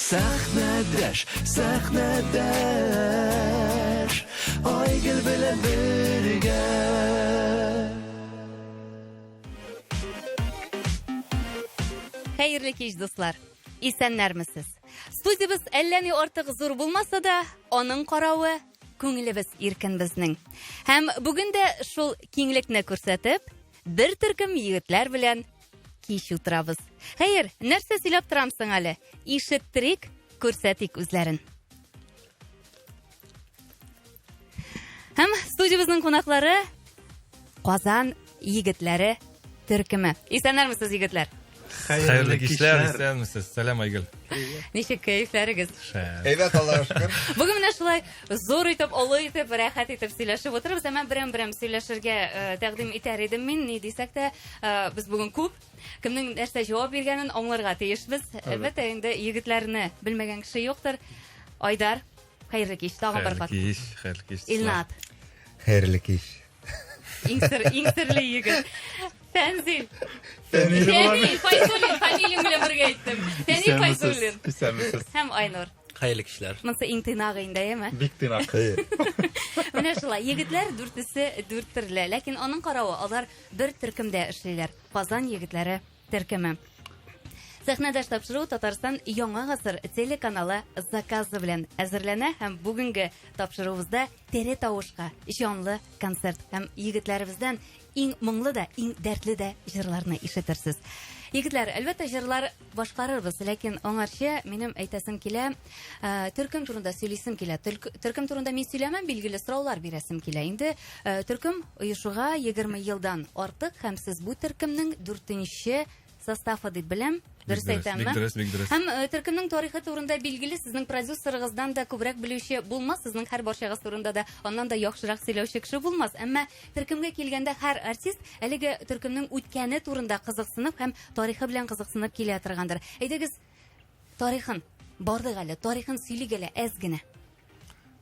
Сәхнәдәш, Айгөл белән бергә. Хәерле кич, дуслар. Исәннәрмесез? Студиябыз әллә ни артык зур булмаса да, аның каравы күңелебез иркен безнең. Һәм бүген дә шул киңлекне күрсәтеп, бер төркем егетләр белән кич утырабыз. Хәер, нәрсә сөйләп торамсың әле? Ишеттерик, күрсәтик үзләрен. Һәм студиябызның кунаклары Казан егетләре төркеме. Исәннәрмесез, егетләр? Хәерле кичләр, исәнмесез? Сәлам, Айгөл. Ничек кәефләрегез? Әйбәт, Аллаһка шөкер. Бүген менә шулай зур итеп, олы итеп, рәхәт итеп сөйләшеп утырабыз. Әмма берәм-берәм сөйләшергә тәкъдим итәр идем мин. Ни дисәк тә, без бүген күп кемнең нәрсә җавап биргәнен аңларга тиешбез. Әлбәттә, инде егетләрне белмәгән кеше юктыр. Айдар, хәерле кич, тагын бер кат. Хәерле кич. Илнат, Хәерле кич. иң серле егет. Тәнзил. Файзуллин, фамилиям белән бергә әйттем. Тәни Файзуллин. Исәнмесез? Һәм Айнур. Хәерле кичләр. Монысы иң тыйнагы инде, яме? Бик тыйнак. Менә шулай, егетләр дүртесе дүрт төрле, ләкин аның каравы, алар бер төркемдә эшлиләр. Казан егетләре төркеме. Сәхнәдәш тапшыру Татарстан Яңа гасыр телеканалы заказы белән әзерләнә һәм бүгенге тапшыруыбызда тере тавышка җанлы концерт һәм егетләребездән иң моңлы да, иң дәртле дә җырларны ишетерсез. Егетләр, әлбәттә, җырлар башкарырбыз, ләкин аңарча минем әйтәсем килә, төркем турында сөйлисем килә. Төркем турында мин сөйләмәм, билгеле сораулар бирәсем килә. Инде төркем оешуга 20 елдан артык һәм сез бу төркемнең 4нче составы дип беләм. Дөрес әйтәмме? Бик дөрес. Һәм төркемнең тарихы турында билгеле, сезнең продюсерыгыздан да күбрәк белүче булмас, сезнең һәр барчагыз турында да аннан да яхшырак сөйләүче кеше булмас. Әмма төркемгә килгәндә һәр артист әлеге төркемнең үткәне турында кызыксынып һәм тарихы белән кызыксынып килә торгандыр. Әйдәгез, тарихын бардык әле, тарихын сөйлик әле әз генә.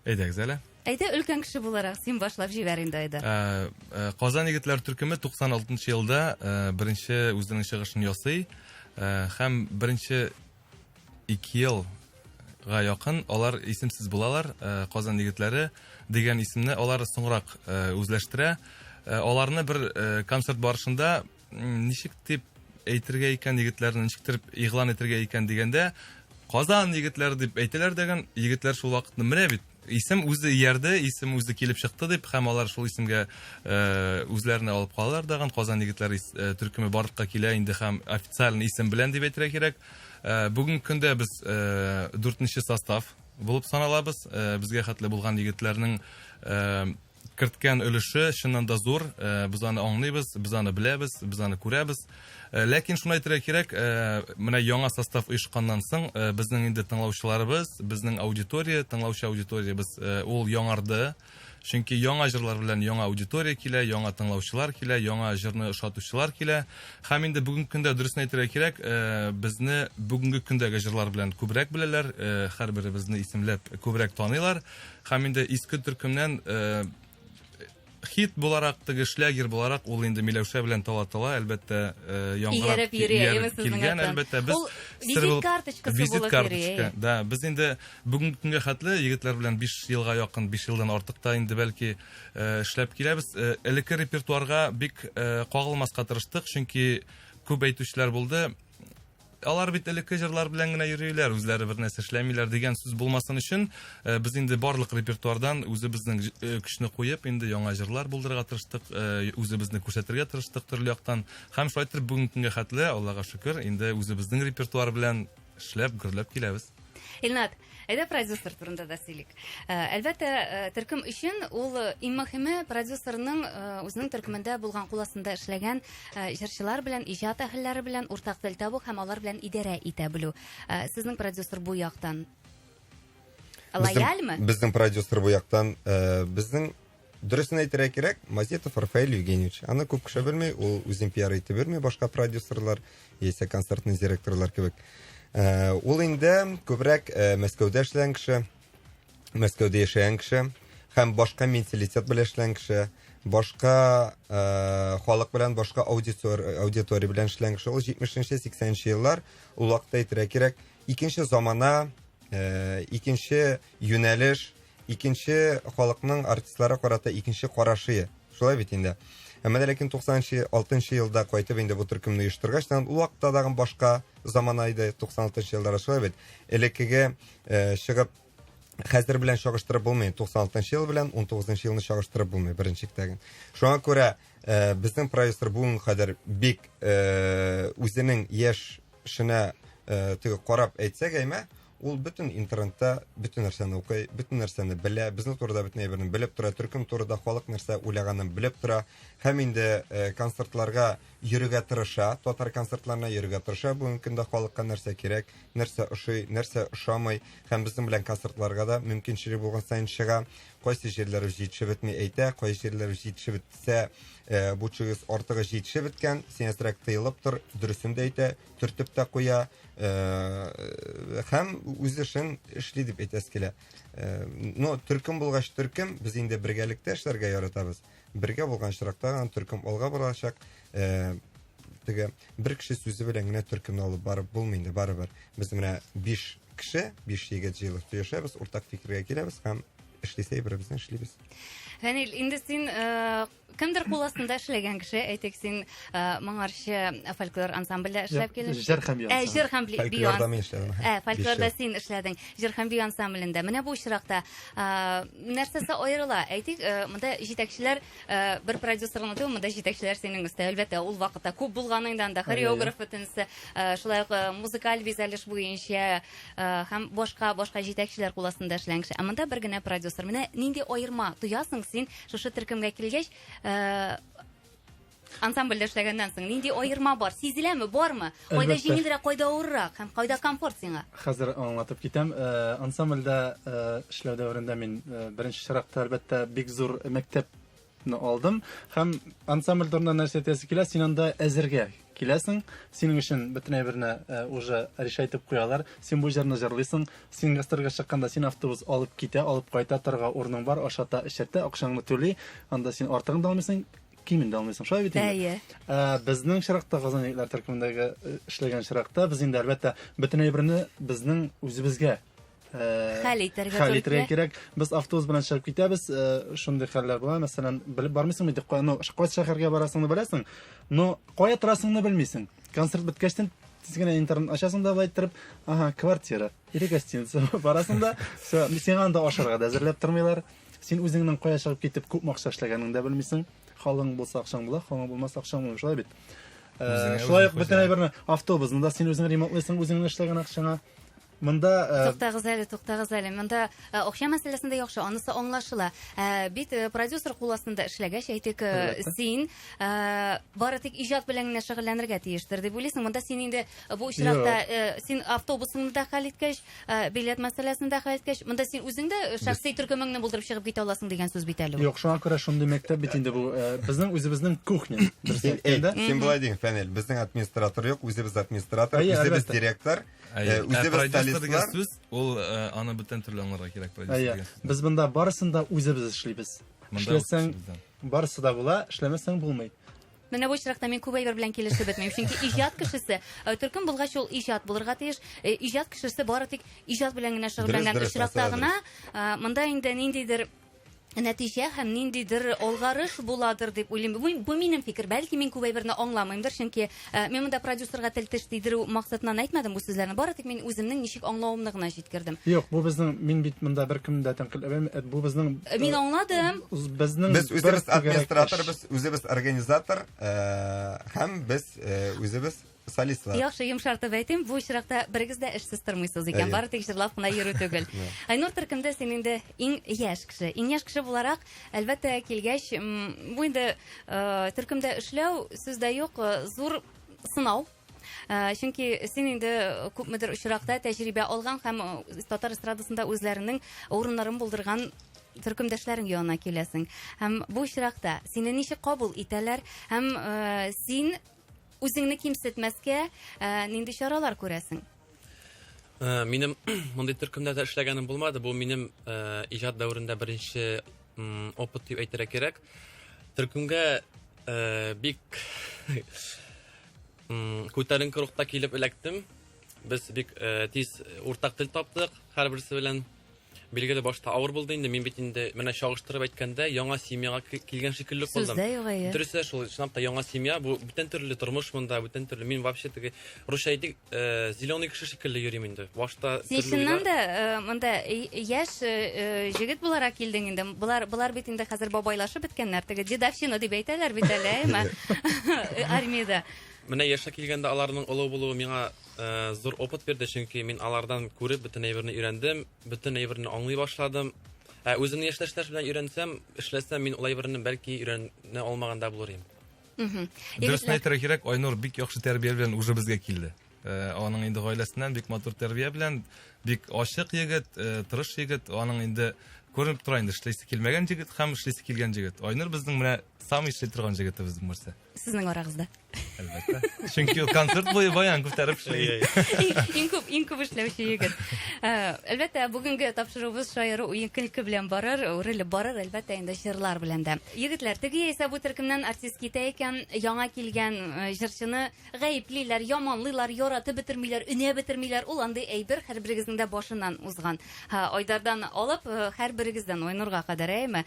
Әйдәгез әле. Әйдә, өлкән кеше буларак син башлап җибәр инде, Айдар. Казан егетләр төркеме 96 елда беренче үзенең чыгышын ясый. Һәм беренче 2 елга якын алар исемсез булалар. Казан егетләре дигән исемне алар соңрак үзләштерә. Аларны бер концерт барышында ничек дип әйтергә икән егетләрне, ничек дип игълан итәргә икән дигәндә, Казан егетләре дип әйтәләр дигән, егетләр шул вакытны менә бит исем үзе иярде, исем үзе килеп чыкты дип, һәм алар шул исемгә үзләренә алып калалар дигән. Казан егетләре төркеме барлыкка килә инде һәм официаль исем белән дип әйтергә кирәк. Бүген көндә без 4нче состав булып саналабыз. Безгә хәтле булган егетләрнең керткән өлеше чыннан да зур. Без аны аңлыйбыз, без аны беләбез, без аны күрәбез. Ләкин шуны әйтергә кирәк, менә яңа состав оешканнан соң безнең инде тыңлаучыларыбыз, безнең аудитория, тыңлаучы аудиториябыз ул яңарды. Чөнки яңа җырлар белән яңа аудитория килә, яңа тыңлаучылар килә, яңа җырны ошатучылар килә. Һәм инде бүгенге көндә дөресен әйтергә кирәк, безне бүгенге көндәге җырлар белән күбрәк беләләр, һәрберебезне исемләп күбрәк таныйлар. Һәм инде иске төркемнән хит буларак, теге шлягер буларак ул инде Миләүшә белән тала-тала, әлбәттә, яңгырап килгән, әлбәттә, без визит карточкасы булып йөри. Да, без инде бүгенге көнгә хәтле егетләр белән 5 елга якын, 5 елдан артык та инде бәлки эшләп киләбез. Элекке репертуарга бик кагылмаска тырыштык, чөнки күп әйтүчләр булды. Алар бит элекке җырлар белән генә йөриләр, үзләре бер нәрсә эшләмиләр дигән сүз булмасын өчен, без инде барлык репертуардан үзебезнең көчне куеп, инде яңа җырлар булдырырга тырыштык, үзебезне күрсәтергә тырыштык төрле яктан. Һәм шулай итеп бүгенге көнгә хәтле, Аллага шөкер, инде үзебезнең репертуар белән эшләп, гөрләп киләбез. Илнат, әйдә продюсер турында да сөйлик. Әлбәттә, төркем өчен ул иң мөһиме продюсерның үзенең төркемендә булган куласында эшләгән җырчылар белән, иҗат әһелләре белән уртак тел табу һәм алар белән идарә итә белү. Сезнең продюсер бу яктан лояльмы? Безнең продюсер бу яктан, безнең дөресен әйтергә кирәк, Мазетов Рафаэль Евгеньевич. Аны күп кеше белми, ул үзен пиар итеп берми, башка продюсерлар, яисә концертный директорлар кебек. Ул инде күбрәк Мәскәүдә эшләгән кеше, Мәскәүдә яшәгән кеше, һәм башка менталитет белән эшләгән кеше, башка халык белән, башка аудитория белән эшләгән кеше. Ул 70-80 еллар, ул вакытта әйтергә кирәк, икенче замана, икенче юнәлеш, икенче халыкның артистлары карата икенче карашы. Шулай бит инде. Әмма ләкин 96 елда кайтып инде бу төркемне оештыргач, ул вакытта дагы башка замана иде, 96 елларда шулай бит. Элеккеге чыгып хәзер белән чагыштырып булмый, 96 ел белән 19 елны чагыштырып булмый беренчектәген. Шуңа күрә безнең продюсер бу хәзер бик үзенең яшенә теге карап әйтсәк әймә, ул бөтен интернетта бөтен нәрсәне укый, бөтен нәрсәне белә, безнең турыда бөтен әйберне белеп тора, төркем турыда халык нәрсә уйлаганын белеп тора, һәм инде концертларга йөрергә тырыша, татар концертларына йөрергә тырыша, бүгенге көндә халыкка нәрсә кирәк, нәрсә ошый, нәрсә ошамый, һәм безнең белән концертларга да мөмкинчелек булган сайын чыга, кайсы җирләр җитешеп бетми әйтә, кайсы җирләр җитешеп бетсә, бу чыгыс артыгы җитешеп беткән, синәсрәк тыелып тор, дөресен дә әйтә, төртеп тә куя, һәм үз эшен эшли дип әйтәс килә. Но төркем булгач төркем, без инде бергәлектә эшләргә яратабыз. Бергә булган чиракта төркем алга барачак, теге бер кеше сүзе белән генә төркемне алып барып булмый инде барыбер. Без менә 5 кеше, 5 егет җыелып яшәбез, уртак фикергә киләбез һәм эшлисә беребезне эшлибез. Фәнил, инде син кемдер кул астында эшләгән кеше, әйтик, син моңарчы фольклор ансамбльдә эшләп килеш. Җыр һәм бию ансамбле. Җыр һәм бию Фольклорда мин эшләдем. фольклорда син эшләдең. Җыр һәм бию ансамблендә. Менә бу очракта нәрсәсе аерыла? Әйтик, монда җитәкчеләр бер продюсерның да, монда җитәкчеләр синең өстә, әлбәттә, ул вакытта күп булганыңдан да хореограф бөтенсе, шулай ук музыкаль визалиш буенча һәм башка җитәкчеләр кул астында эшләгән кеше. Ә монда бер генә продюсер. Менә нинди аерма тоясың син шушы төркемгә килгәч, ансамбльдә эшләгәннән соң нинди аерма бар? Сизеләме, бармы? Кайда җиңелрәк, кайда авыррак һәм кайда комфорт сиңа? Хәзер аңлатып китәм. Ансамбльдә эшләү дәврендә мин беренче чиракта әлбәттә бик зур мәктәпне алдым һәм ансамбль турында нәрсә әйтәсе килә, син анда әзергә киләсең, синең өчен бөтен әйберне уже решать итеп куялар, син бу җырны җырлыйсың, син гастрольгә чыкканда син автобус алып китә, алып кайта, торга урының бар, ашата, эчәртә, акчаңны түли, анда син артыгын да алмыйсың, кимен дә алмыйсың, шулай бит инде. Безнең чиракта Казан егетләр төркемендәге эшләгән чиракта без инде әлбәттә бөтен әйберне безнең үзебезгә хәл итәргә кирәк. Без автобус белән чыгып китәбез, шундый хәлләр була. Мәсәлән, белеп бармыйсың инде, кайсы шәһәргә барасыңны беләсең, но кая торасыңны белмисең. Концерт беткәчтән тиз генә интернет ачасың да булай торып, квартира, или гостиница барасың да, син анда ашарга да әзерләп тормыйлар. Син үзеңнең кая чыгып китеп күп максат эшләгәнеңне дә белмисең. Халың булса акчаң була, халың булмаса акчаң булмый, шулай бит. Шулай бөтен әйберне автобусында син үзең ремонтлыйсың, үзеңнең эшләгән акчаңа. Монда туктагыз әле. Монда акча мәсьәләсендә яхшы, анысы аңлашыла. Бит продюсер кул астында эшләгәч, әйтик, син бары тик иҗат белән генә шөгыльләнергә тиештер дип уйлыйсың. Монда син инде бу очракта син автобусыңны да хәл иткәч, билет мәсьәләсен дә хәл иткәч, монда син үзең дә шәхси төркемеңне булдырып чыгып китә аласың дигән сүз бит әле. Юк, шуңа күрә шундый мәктәп бит инде бу безнең үзебезнең кухня. Син булай дигән Фәнил, безнең администратор юк, үзебез администратор, үзебез директор, үзебез продюсер сүз, ул аны бөтен төрле аңларга кирәк продюсер. Без монда барысын да үзебез эшлибез. Эшләсәң барысы да була, эшләмәсәң булмый. Менә бу очракта мин күп әйбер белән килешеп бетмим. Чөнки иҗат кешесе, төркем булгач ул иҗат булырга тиеш. Иҗат кешесе бары тик иҗат белән генә шөгыльләнгән очракта гына, монда инде ниндидер нәтиҗә һәм ниндидер алгарыш буладыр дип уйлыйм. Бу минем фикер. Бәлки мин күп әйберне аңламыймдыр, чөнки мин монда продюсерга тел теш тидерү максатыннан әйтмәдем бу сүзләрне. Бары тик мин үземнең ничек аңлавымны гына җиткердем. Юк, бу безнең, мин бит монда беркем дә тәнкыйтьләмәм. Бу безнең Мин аңладым. Без үзебез администратор, без үзебез организатор, һәм без үзебез солистлар. Яхшы, йомшартып әйтим, бу очракта берегез дә эшсез тормыйсыз икән. Бары тик җырлап кына йөрү түгел. Айнур төркемдә син инде иң яшь кеше. Иң яшь кеше буларак, әлбәттә, килгәч, бу инде төркемдә эшләү сүздә юк, зур сынау. Чөнки син инде күпмедер очракта тәҗрибә алган һәм татар эстрадасында үзләренең урыннарын булдырган төркемдәшләрең янына киләсең. Һәм бу очракта сине ничек кабул итәләр һәм син үзеңне кимсетмәскә нинди чаралар күрәсең? Минем мондый төркемдә дә эшләгәнем булмады. Бу минем иҗат дәврендә беренче опыт дип әйтергә кирәк. Төркемгә бик күтәренке рухта килеп эләктем. Без бик тиз уртак тел таптык, һәрберсе белән. Билгеле башта авыр булды инде, мин бит инде менә чагыштырып әйткәндә, яңа семьяга килгән шикелле булдым. Сүздә юк, әйе. Дөресә шул, чынлап та яңа семья, бу бүтән төрле тормыш монда, бүтән төрле. Мин вообще теге русча әйтик, зеленый кеше шикелле йөрим инде. Башта Сешиннән дә монда яшь җегет буларак килдең инде. Булар бит инде хәзер бабайлашып беткәннәр. Теге дедовщина дип әйтәләр бит әле, армиядә. Менә яшә килгәндә аларның олы булуы миңа зур опыт бирде, чөнки мин алардан күреп бөтен әйберне өйрәндем, бөтен әйберне аңлый башладым. Үземне яшьтәшләр белән өйрәнсәм, эшләсәм, мин ул әйберне бәлки өйрәнә алмаганда булыр идем. Дөресен әйтергә кирәк, Айнур бик яхшы тәрбия белән уже безгә килде. Аның инде гаиләсеннән бик матур тәрбия белән, бик ачык егет, тырыш егет, аның инде күренеп тора инде эшләсе килмәгән җегет һәм эшләсе килгән җегет. Айнур безнең менә самый эшли торган җегетебез булмаса. Сезнең арагызда. Әлбәттә. Чөнки ул концерт буе баян күтәреп эшли. Иң күп эшләүче егет. Әлбәттә, бүгенге тапшыруыбыз шаяры уен-көлке белән барыр, үрелеп барыр, әлбәттә, инде җырлар белән дә. Егетләр, теге яисә бу төркемнән артист китә икән, яңа килгән җырчыны гаеплиләр, яманлыйлар, яратып бетермиләр, үнә бетермиләр. Ул андый әйбер һәрберегезнең дә башыннан узган. Айдардан алып, һәрберегездән Айнурга кадәр, әйме?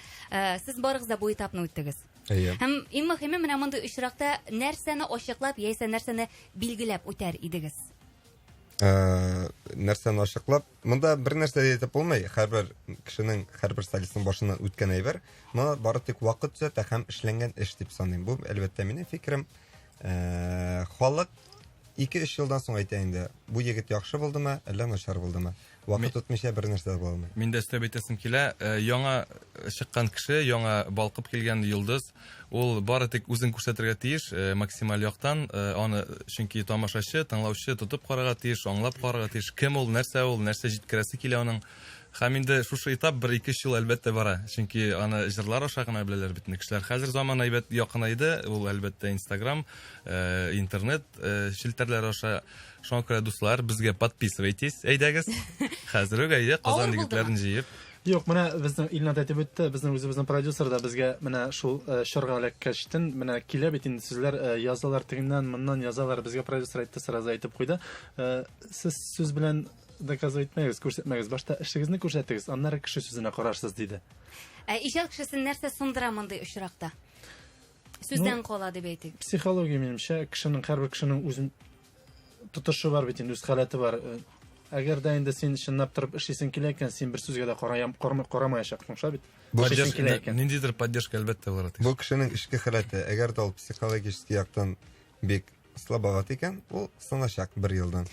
Сез барыгыз да бу этапны үттегез. Һәм иң мөһиме менә мондый очракта нәрсәне ачыклап яисә нәрсәне билгеләп үтәр идегез? Нәрсәне ачыклап, монда бер нәрсә әйтеп булмый. Һәрбер кешенең, һәрбер стилистның башыннан үткән әйбер, моны бары тик вакыт төзәтә һәм эшләнгән эш дип саныйм. Бу әлбәттә минем фикерем. Халык 2-3 елдан соң әйтә инде, бу егет яхшы булдымы, әллә начар булдымы? Вакыт үтмичә бер нәрсә дә булмый. Мин дә өстәп әйтәсем килә, яңа чыккан кеше, яңа балкып килгән йолдыз, ул бары тик үзен күрсәтергә тиеш, максималь яктан, аны чөнки тамашачы, тыңлаучы тотып карарга тиеш, аңлап карарга тиеш, кем ул, нәрсә җиткерәсе килә аның. Һәм инде шушы этап 1-2 ел әлбәттә бара, чөнки аны җырлар аша гына беләләр бит кешеләр. Хәзер заман әйбәт якынайды, ул әлбәттә Instagram, интернет челтәрләре аша. Шуңа күрә дуслар, безгә подписывайтесь, әйдәгез. Хәзер үк әйдә, Казан егетләрен җыеп. Юк, менә безнең Илнат әйтеп үтте, безнең үзебезнең продюсер да безгә менә шул шырга эләккәчтен менә килә бит инде сүзләр язалар тегеннән, моннан язалар, безгә продюсер әйтте, сразу әйтеп куйды. Сез сүз белән доказывать итмәгез, күрсәтмәгез, башта эшегезне күрсәтегез, аннары кеше сүзенә карарсыз диде. Иҗат кешесен нәрсә сундыра мондый очракта? Сүздән кала дип әйтик. Психология минемчә, кешенең һәрбер кешенең үзен тотышы бар бит инде, үз халаты бар. Әгәр дә инде син чынлап торып эшлисең килә икән, син бер сүзгә дә карамаячаксың шул бит. Ниндидер поддержка әлбәттә булыр. Бу кешенең эшке халаты, әгәр дә ул психологик яктан бик слабоват икән, ул сыначак 1 елдан.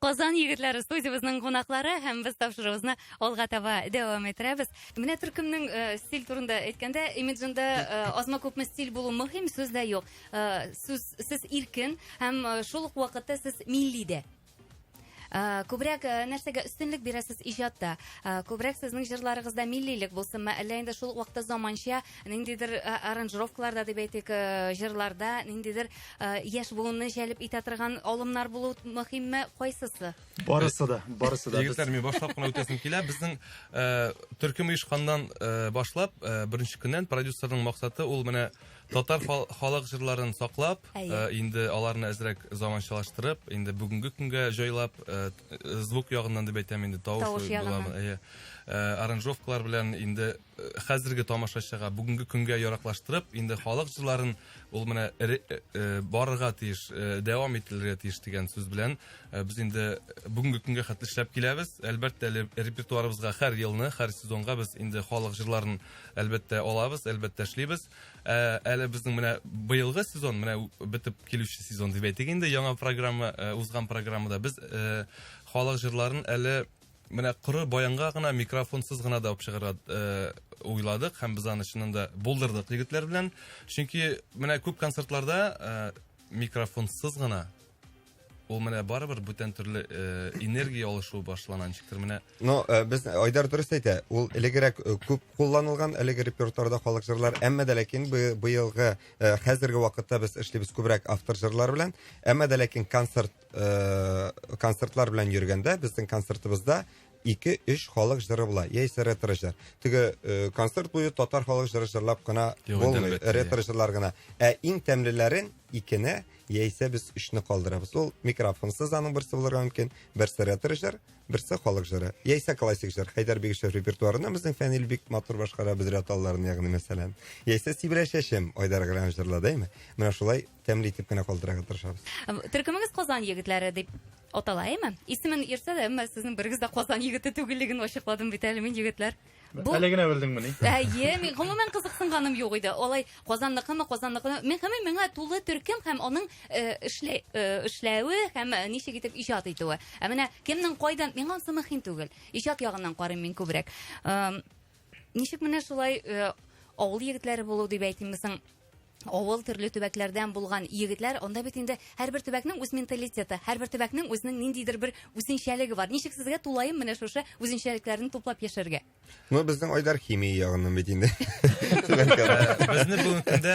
Казан егетләре студиябезнең кунаклары һәм без тапшыруыбызны алга таба дәвам иттерәбез. Менә төркемнең стиль турында әйткәндә, имиджында азма күпме стиль булу мөһим, сүз дә юк. Сез иркен һәм шул ук вакытта сез милли дә. Күбрәк нәрсәгә өстенлек бирәсез иҗатта? Күбрәк сезнең җырларыгызда миллилек булсынмы, әллә инде шул ук вакытта заманча ниндидер аранжировкаларда дип әйтик, җырларда ниндидер яшь буынны җәлеп итә торган алымнар булу мөһимме, кайсысы? Барысы да. Егетләр, мин башлап кына үтәсем килә. Безнең төркем оешканнан башлап, беренче көннән продюсерның максаты ул менә татар халык җырларын саклап, инде аларны әзрәк заманчалаштырып, инде бүгенге көнгә җайлап, звук ягыннан дип әйтәм, инде тавыш була, аранжировкалар белән инде хәзерге тамашачыга бүгенге көнгә яраклаштырып, инде халык җырларын ул менә барырга тиеш, дәвам ителергә тиеш дигән сүз белән без инде бүгенге көнгә хәтле эшләп киләбез. Әлбәттә, репертуарыбызга һәр елны, һәр сезонга без инде халык җырларын әлбәттә алабыз, әлбәттә эшлибез. Әле безнең менә быелгы сезон, менә бетеп килүче сезон дип әйтик инде, яңа программа, узган программада без халык җырларын әле менә коры баянга гына, микрофонсыз гына да чыгарга уйладык һәм без аны чынында булдырдык егетләр белән. Чөнки менә күп концертларда микрофонсыз гына ул менә барыбер бүтән төрле энергия алышу башланан чиктер менә. Но без Айдар дөрес әйтә, ул элегрәк күп кулланылган әлеге репертуарда халык җырлар, әмма дә ләкин быелгы хәзерге вакытта без эшлибез күбрәк автор җырлар белән, әмма дә ләкин концертлар белән йөргәндә безнең концертыбызда 2-3 халык җыры була, яисә ретро җыр. Теге концерт буе татар халык җыры җырлап кына булмый, ретро җырлар гына. Иң тәмлеләрен 2-не яисә без 3-не калдырабыз. Ул микрофонсыз аның берсе булырга мөмкин, берсе ретро җыр, берсе халык җыры, яисә классик җыр. Хәйдәр Бигишев репертуарында безнең Фәнил бик матур башкара без реталларын, ягъни мәсәлән. Яисә Сибирә чәчем Айдар Гран җырлады, әйме? Менә шулай тәмле итеп кенә калдырырга тырышабыз. Төркемегез Казан егетләре дип аталаймы? Исемен йөрсә дә, әмма сезнең берегез дә Казан егете түгеллеген ачыкладым бит әле мин, егетләр. Әле генә белдеңме ни? Мин гомумән кызыксынганым юк иде. Алай Казанныкымы, миңа тулы төркем һәм аның эшләве һәм ничек итеп иҗат итүе. Менә кемнең кайдан, миңа ансы мөһим түгел. Иҗат ягыннан карыйм мин күбрәк. Ничек менә шулай авыл егетләре булу дип әйтимсең? Авыл төрле төбәкләрдән булган егетләр, анда бит инде һәрбер төбәкнең үз менталитеты, һәрбер төбәкнең үзенең ниндидер бер үзенчәлеге бар. Ничек сезгә тулайым менә шушы үзенчәлекләрне туплап яшәргә? Ну, безнең Айдар химия ягыннан бит инде. Безне бүгенге көндә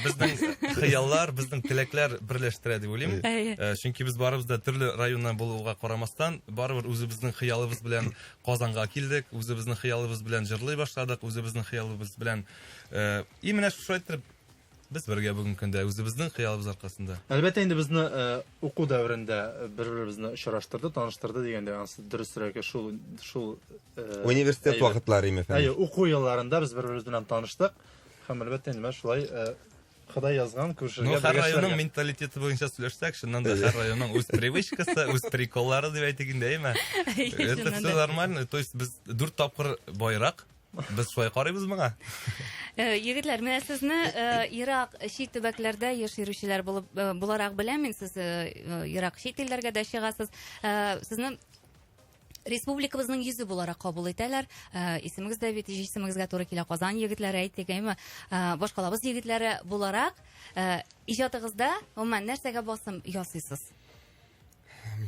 безнең хыяллар, безнең теләкләр берләштерә дип уйлыйм. Чөнки без барыбыз да төрле районнан булуга карамастан, барыбер үзебезнең хыялыбыз белән Казанга килдек, үзебезнең хыялыбыз белән җырлый башладык, үзебезнең хыялыбыз белән менә шушы әйтеп без бергә бүгенге көндә үзебезнең хыялыбыз аркасында. Әлбәттә, инде безне уку дәврендә бер-беребезне очраштырды, таныштырды дигәндә, дөресрәк шул университет вакытлары име фән. Уку елларында без бер-беребез белән таныштык. Һәм әлбәттә, инде шулай Ходай язган күршегә. Һәр районның менталитеты буенча сөйләшсәк, шуннан да һәр районның үз привычкасы, үз приколлары дип әйтик инде, әйме? Это все нормально, то есть без 4 тапкыр байрак. Без шулай карыйбыз моңа. Егетләр, менә сезне Ирак чит төбәкләрдә яшәүчеләр буларак беләм мин, сез Ирак чит илләргә дә чыгасыз. Сезне республикабызның йөзе буларак кабул итәләр. Исемегез дә бит исемегезгә туры килә, Казан егетләре әйттек, әйме? Башкалабыз егетләре буларак иҗатыгызда гомумән нәрсәгә басым ясыйсыз?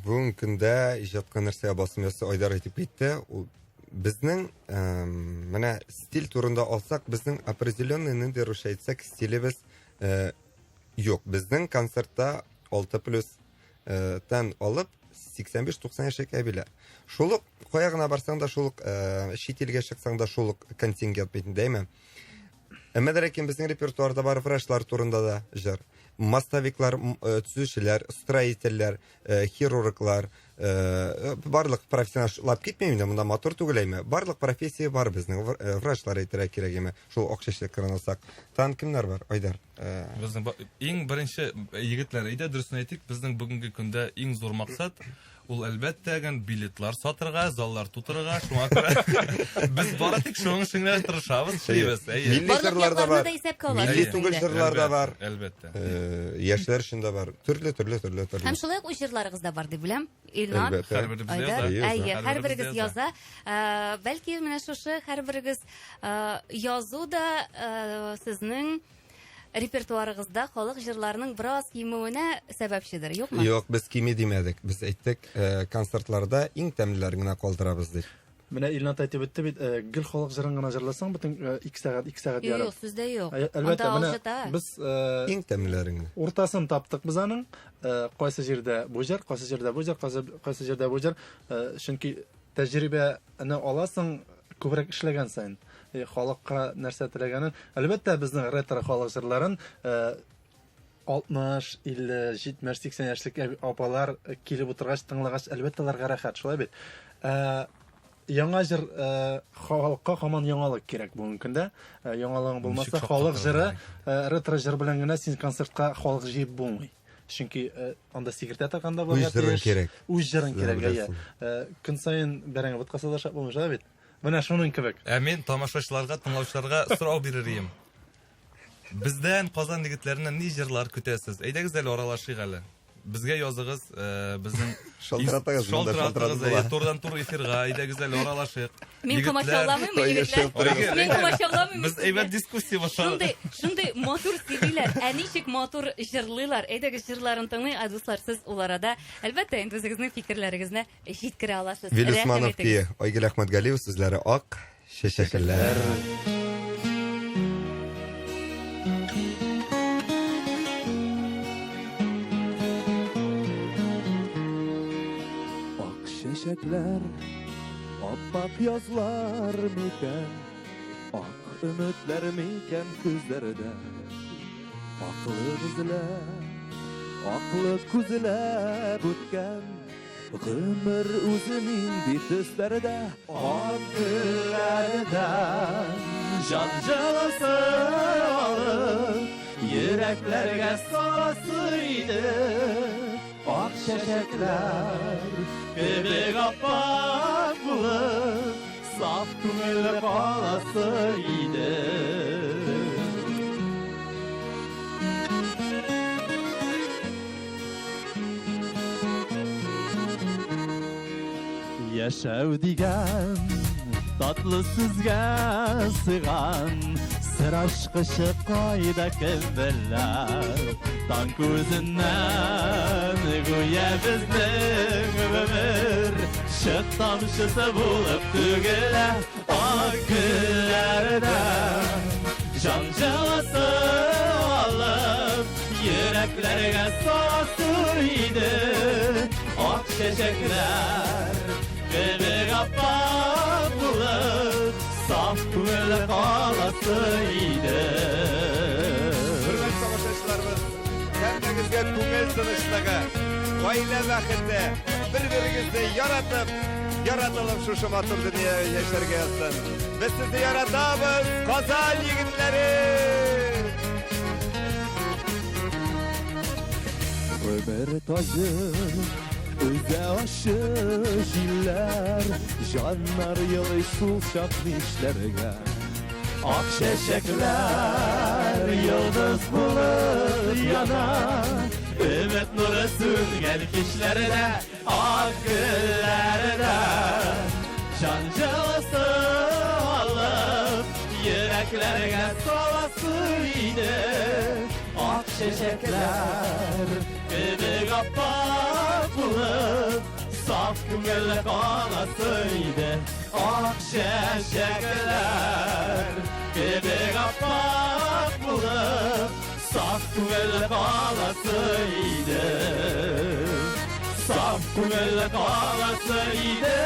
Бүгенге көндә иҗатка нәрсәгә басым ясый Айдар әйтеп китте. Безнең менә стиль турында алсак, безнең определенный нинди рушай әйтсәк, стилебез юк. Безнең концертта 6+ тан алып 85-90 яшькә билә. Шул ук кая гына барсаң да, шул ук чит илгә чыксаң да, шул ук контингент битендәме. Әмма дә ләкин безнең репертуарда бар врачлар турында да җыр. Мостовиклар, төзүчеләр, строительләр, хирурглар, барлык профессионаллар китмәйме, монда мотор түгеләйме? Барлык профессия бар безнең, врачлар әйтергә кирәкме? Шул акчачлы кырынасак. Тан кемнәр бар, Айдар? Безнең иң беренче егетләр, әйдә дөресен әйтик, безнең бүгенге көндә иң зур максат ул әлбәттә гән билетлар сатырга, заллар тутырга, шуңа күрә без бары тик шуның өчен тырышабыз, эшлибез. Милли Барлык җырлар да якларны бар. да исәпкә аласыз Милли инде. түгел җырлар да бар. Әлбәттә. Яшьләр өчен дә бар. Төрле. Һәм шулай ук үз җырларыгыз да бар дип беләм. Илнар, Әлбәттә. Һәрберебез Айдар, яза. әйе, һәрберегез яза. Бәлки менә шушы һәрберегез язу да сезнең репертуарыгызда халык җырларының бераз кимүенә сәбәпчедер, юкмы? Юк, без кими димәдек. Без әйттек, концертларда иң тәмлеләрен генә калдырабыз дип. Менә Илнат әйтеп үтте бит, гел халык җырын гына җырласаң, бөтен 2 сәгать Юк, ярым. сездә юк. Әлбәттә, Анда менә алжыта. без Иң тәмлеләрен. уртасын таптык без аның. Кайсы җирдә бу җыр, кайсы җирдә бу җыр, кайсы җирдә бу җыр. Чөнки тәҗрибәне аласың күбрәк эшләгән сайын. Халыкка нәрсә теләгәнен. Әлбәттә, безнең ретро халык җырларын 60, 50, 70, 80 яшьлек апалар килеп утыргач, тыңлагач, әлбәттә аларга рәхәт, шулай бит. Яңа җыр халыкка һаман яңалык кирәк бүгенге көндә. Яңалыгың булмаса, Ничек халык шактый җыры, ретро җыр белән генә син концертка халык җыеп булмый. Чөнки анда секретарь торганда Үз җырын кирәк. Үз җырын кирәк, Беләсең. Көн сайын бәрәңге бутка садашап булмый, шулай бит. Менә шуның кебек. Мин тамашачыларга, тыңлаучыларга сорау бирерим. Бездән Казан егетләреннән ни җырлар көтәсез? Әйдәгез әле аралашыйк әле. Безгә языгыз, безнең Шалтыратыгыз, монда шалтыратып була. турдан тур эфирга, әйдәгез әле аралашыйк. Мин Егетләр- комачауламыймы, Ой, егетләр? яшәп торыгыз. Мин комачауламыймы. Без әйбәт дискуссия башладык. Шундый матур сөйлиләр, ә ничек матур җырлыйлар. Әйдәгез җырларын тыңлый, дуслар, сез улар арада әлбәттә инде үзегезнең фикерләрегезне җиткерә аласыз. Вилюсманов Рәхмәт ди, Айгөл Әхмәтгалиев сүзләре ак, чәчәкләр. Ак çiçekler, appak yazlar miken, ak ümitler miken күзләрдә. Аклы күзләр үткән, гомер үзе нинди төсләрдә. Ак гөлләрдән җан җылысы алып, йөрәкләргә саласы иде. Ак çiçekler, kebek appak bulur, saf күңел каласы иде. Яшәү дигән татлы сүзгә сыган, сыр ачкычы кайда кем беләр. Таң күзеннән гүя безнең ömür, шык тамчысы булып түгелә. Ак гөлләрдән җан җылысы алып, йөрәкләргә саласы иде. Ак çiçekler, kebek appak bulur, saf күңел каласы иде. Hürmetli savaşçılarımız, kendinizge күңел тынычлыгы, гаилә бәхете, bir-birinizni yaratılıp şuşu матур dünya yaşarga yazsın. Biz sizi yaratабыз, Казан егетләре! Ömür tacı, öze aşı jiller, canlar yılı sulçak nişlerge. Ak çiçekler, yıldız bulur yana, ümit nuru sürgen kişlerde. Ak güllerde, can cılası alıp, yüreklerge salası idi. Ak çiçekler, kebek appak bulup, saf күңел каласы иде. Ак çiçekler, kebek appak bulup, saf күңел каласы иде. Saf күңел каласы иде.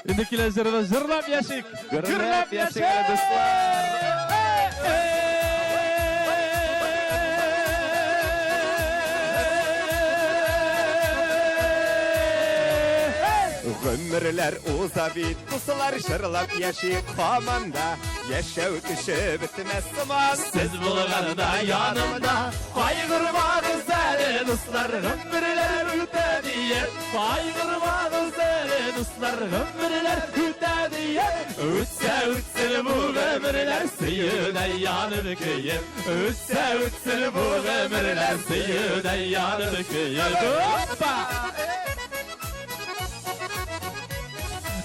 Şimdi kileşlerine zırlap yaşık. Gürlep yaşayın dostlar. Ömürler uza bit, kusular şırlap yaşayık hamanda. Yaşav kişi bitmez zaman Siz bulganda yanımda Kaygırmanız eli dostlar Ömürler ötediye Kaygırmanız eli dostlar Ömürler ötediye Ötse bu ömürler Sıyıda yanıp kıyım Ötse bu ömürler Sıyıda yanıp kıyım Hoppa!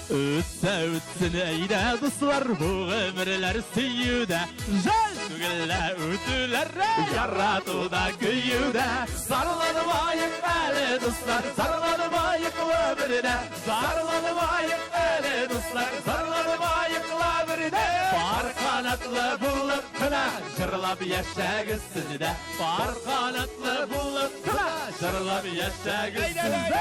Ötse eyde dostlar bu ömürler süyüde Jal tügülle ötüler yaratuda kıyıda Sarılanmayık eli dostlar sarılanmayık ömürde Sarılanmayık eli dostlar sarılanmayık ömürde Far kanatlı bulup kına jırlap yaşagısın de Far kanatlı bulup kına jırlap yaşagısın de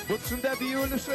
Bu şunda bir oluşu.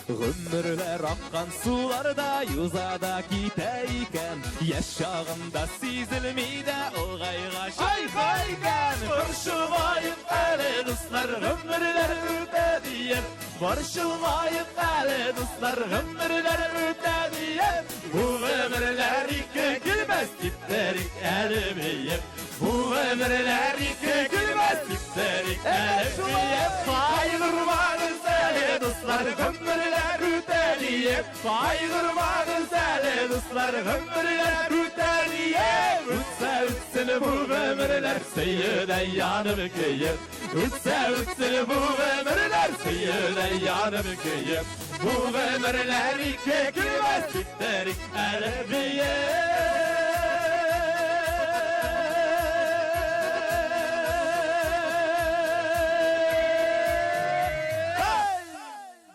Ömürler akkan sularda yuzada kiteyken Yaşağında sizilmeyde o gayga şayfayken Barışılmayıp eli dostlar ömürler ötediyen Barışılmayıp eli dostlar ömürler ötediyen Bu ömürler iki gülmez gitterik elmeyip Bu ömürler iki gülmez gitterik elmeyip Kaygırmanız eli dostlar ömürler ötediye Kaygırmanız eli dostlar ömürler ötediye Ütse bu ömürler Seyyide yanıp kıyım Ütse bu ömürler Seyyide yanıp kıyım Bu ömürler iki gülmez gitterik elmeyip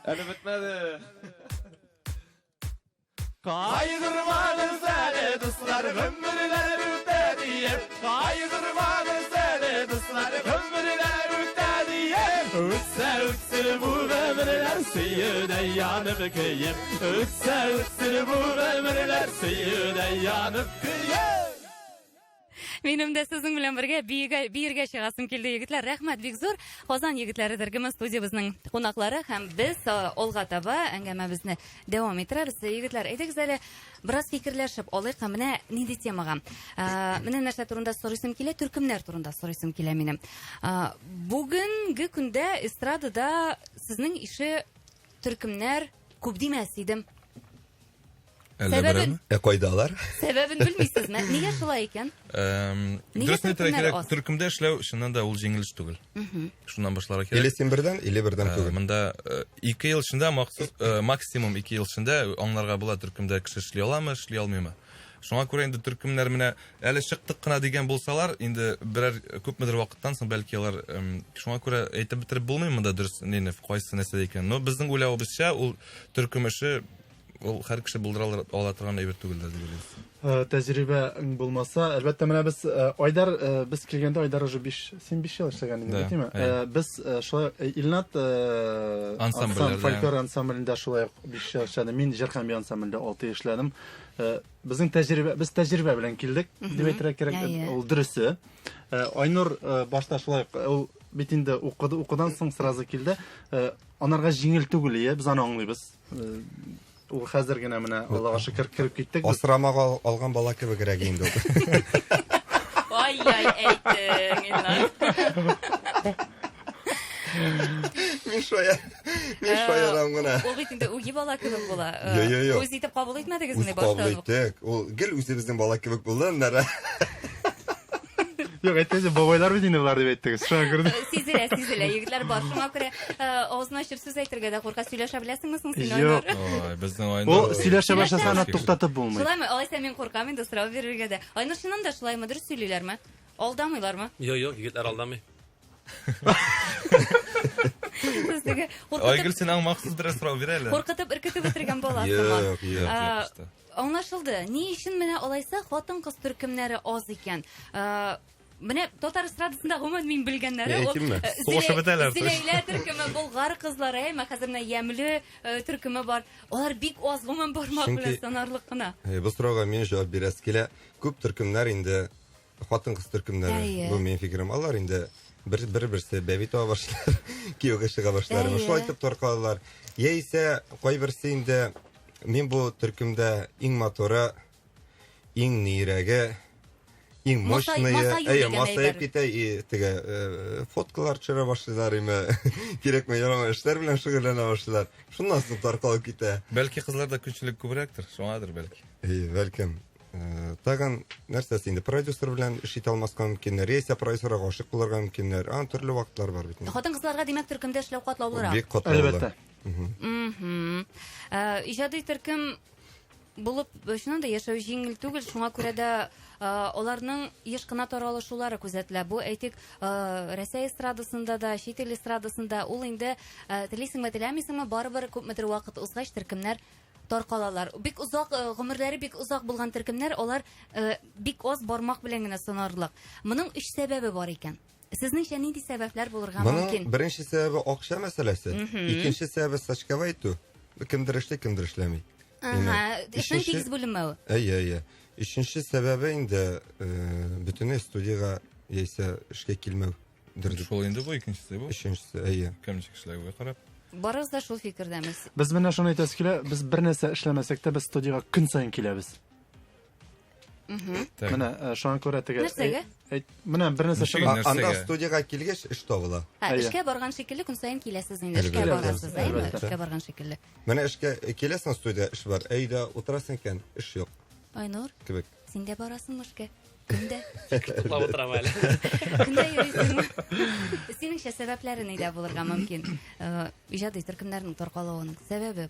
Öyle bitmedi. Kaygırmanız eli dostlar ömürler ötediye Kaygırmanız eli dostlar ömürler ötediye Ütse bu ömürler Seyyide yanıp kıyım Ütse bu ömürler Seyyide yanıp kıyım Benim de sizin bilen birge çıgasım keldi yigitler. Rahmat bek zor. Qozon yigitlari dirgimiz studiyamizning qo'noqlari ham biz olg'a taba angamamizni davom ettiramiz. Yigitlar, aytagizlar, biroz fikrlashib olaylik. Mana nima temaga? Mana narsa turida so'raysim keladi, turkumlar turida so'raysim keladi menim. Bugungi kunda estradada sizning ishi turkumlar ko'p demas edim. Sebebin? Koydalar. Sebebini bilmaysizmi? Nega shulay ekan? Дөресен әйтергә кирәк, төркемдә эшләү чыннан да ул җиңел эш түгел. Шуннан башларга кирәк. Или син бердән, или бердән түгел. Монда 2 ел эчендә максимум 2 ел эчендә аңларга була төркемдә кеше эшли аламы, эшли алмыймы. Шуңа күрә инде төркемнәр менә әле чыктык кына дигән булсалар, инде берәр күпмедер вакыттан соң бәлки алар шуңа күрә әйтеп битереп булмый монда дөрес нене кайсы нәрсә икән. Но безнең уйлавыбызча ул төркем эше ул һәр кеше булдыра ала торган әйбер түгел дип уйлыйбыз. Тәҗрибә булмаса, әлбәттә менә без Айдар без килгәндә Айдар уже 5 ел эшләгән иде, әйтәме? Без шулай Илнат фольклор ансамблендә шулай 5 ел эшләдем. Мин җырхан би ансамблендә 6 ел эшләдем. Безнең тәҗрибә белән килдек, дип әйтергә кирәк. Ул дөресе. Айнур башта шулай ул бит инде укыдан соң сразу килде. Анарга җиңел түгел, без аны аңлыйбыз. Ул хәзер генә менә Аллага шөкер кирип киттек. Асрамага алган бала кебегрәк инде ул. Ай, әйтең, Илнар. Мин шаярам гына. Ул бит инде үги бала кебек була. Юк. Үз итеп кабул итмәдегезме Үз кабул иттек. Ул гел үзебезнең бала кебек булды, нара. Юк, әйтәсе, бабайлар бит инде булар дип әйттегез. Шуңа күрә. Сизелә, егетләр бар. Шуңа күрә авызны ачып сүз әйтергә дә курка, сөйләшә беләсеңме соң син Юк. Айнур? Безнең Айнур. Ул сөйләшә башласа, аны туктатып булмый. Шулаймы? Алайса мин куркам инде сорау бирергә дә. Айнур, шуннан да шулаймы? Дөрес сөйлиләрме? Алдамыйлармы? Юк, егетләр алдамый. Айгөл, син махсус бераз сорау бир әле. Куркытып, иркетеп бетергән баласы. Юк. Аңлашылды. Ни өчен менә алайса хатын-кыз төркемнәре аз икән? Менә татар эстрадасында гомумән мин белгәннәре Әйтимме? Сугышып бетәләр, Зиләйлә төркеме, Болгар кызлары, хәзер менә Ямле төркеме бар. Алар бик аз гомумән бармак Чөнки- белән санарлык кына. Бу сорауга мин җавап бирәс килә. Күп төркемнәр инде хатын-кыз төркемнәре. Әйе. Бу минем фикерем. Алар инде бер-берсе бәби таба башлар, кияүгә чыга башлар. Әйе. Шулай итеп таркалалар. Яисә кайберсе инде мин бу төркемдә иң моторы, иң нирәге, иң Масай- мощные, масаю дигән масаеп әйбер. китә, теге фоткалар төшерә башлыйлар име. Кирәкме ярамый эшләр белән шөгыльләнә башлыйлар. Шуннан соң таркалып китә. Бәлки кызларда күпчелек күбрәктер, шуңадыр бәлки. Бәлкем. Тагын нәрсәсе инде продюсер белән эш итә алмаска мөмкиннәр, яисә продюсерга гашык булырга мөмкиннәр. Төрле вакытлар бар бит. Хатын-кызларга димәк төркемдә эшләү катлаулырак. Бик катлаулы. Әлбәттә. Иҗади төркем булып шуннан да яшәү җиңел түгел, шуңа күрә дә аларның еш кына таралышулары күзәтелә. Бу әйтик, Россия эстрадасында да, чит ил эстрадасында ул инде телисеңме, теләмисеңме, барыбер күпмедер вакыт узгач төркемнәр таркалалар. Бик узак гомерләре бик узак булган төркемнәр, алар бик аз бармак белән генә санарлык. Моның 3 сәбәбе бар икән. Сезнеңчә нинди сәбәпләр булырга Моның мөмкин? беренче сәбәбе акча мәсьәләсе. Икенче сәбәбе сачкава итү. Кемдер эшләй, кемдер эшләми. Эшнең тигез бүленмәве. Әйе. Өченче сәбәбе инде бөтенләй студиягә яисә эшкә килмәү. Шул инде бу икенчесе бу. Өченчесе, әйе. Кемчек эшләүгә карап. Барыбыз да шул фикердәмез. Без менә шуны әйтәс килә, без бер нәрсә эшләмәсәк тә, без студиягә көн сайын киләбез. Так. Менә шуңа күрә теге. Нәрсәгә? Менә бер нәрсә Ничек? шуны. Анда Нәрсәгә? студиягә килгәч эш табыла. Әйе. Эшкә барган шикелле көн саен киләсез инде. Эшкә Әлбәттә. барасыз, әйме? Әлбәттә. Эшкә барган шикелле. Менә эшкә киләсең, студия эш бар. Әйдә утырасың икән, эш юк Айнур, кебек. син дә барасыңмы эшкә? Көндә? Туплап утырам әле. Көндә йөрисеңме? Синеңчә сәбәпләре нидә булырга мөмкин? Иҗади төркемнәрнең таркалуының сәбәбе.